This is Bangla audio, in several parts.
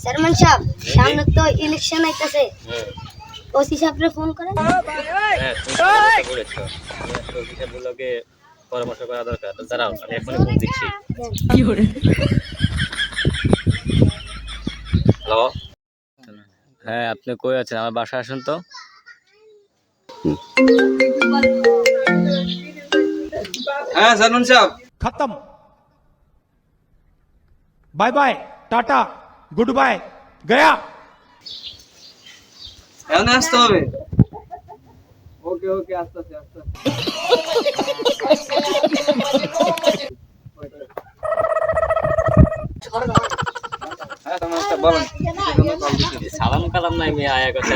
চেয়ারম্যান সাহেব সামনে তো ইলেকশন আইতাছে ওসি সাহেবরে ফোন করেন। হ্যাঁ তুমি বলেছো ওসি সাহেবগুলোকে পরামর্শ করা দরকার। তো দাঁড়াও আমি এখনই ফোন দিচ্ছি। কি hore হ্যালো, হ্যাঁ আপনি কই আছেন? আমার বাসায় আসুন তো। হ্যাঁ চেয়ারম্যান সাহেব। खत्म bye bye tata goodbye गया এখন আসতে হবে। ওকে ওকে আসতেছি আসতেছি। হ্যাঁ তোমার একটা বলেন। সালাম কালাম নাই মেয়ে আয়া কথা।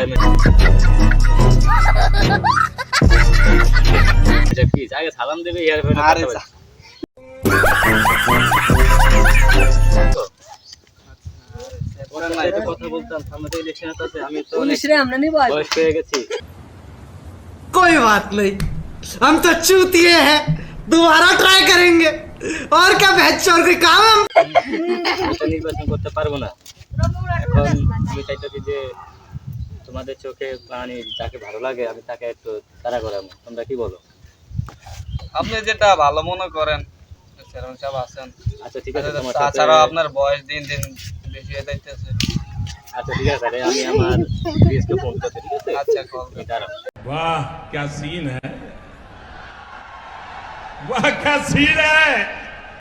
আচ্ছা প্লিজ আগে সালাম দেবে ইয়ারফোনে কথা আরে বলছি। ওরা কথা বলতাম সামনে তো ইলেকশন আছে। আমি তো পুলিশ রে আমরা নিব বয়স হয়ে গেছি। कोई बात नहीं, हम तो चूतिए हैं, दोबारा ट्राई करेंगे। और क्या बहस कोई काम है? আমি তো নির্বাচন করতে পারবো না। এখন আমি চাইতেছি যে তোমাদের চোখে মানে যাকে ভালো লাগে আমি তাকে একটু তাড়া করাবো। তোমরা কি বলো? আপনি যেটা ভালো মনে করেন চেয়ারম্যান সাহেব আছেন। আচ্ছা ঠিক আছে, তোমার সাথে তাছাড়া আপনার বয়স দিন দিন বেশি হয়ে যাইতেছে। আচ্ছা ঠিক আছে, আমি আমার প্লিজকে ফোন করতে, ঠিক আছে? আচ্ছা কল তুমি দাঁড়াও। वाह क्या सीन है वाह क्या सीन है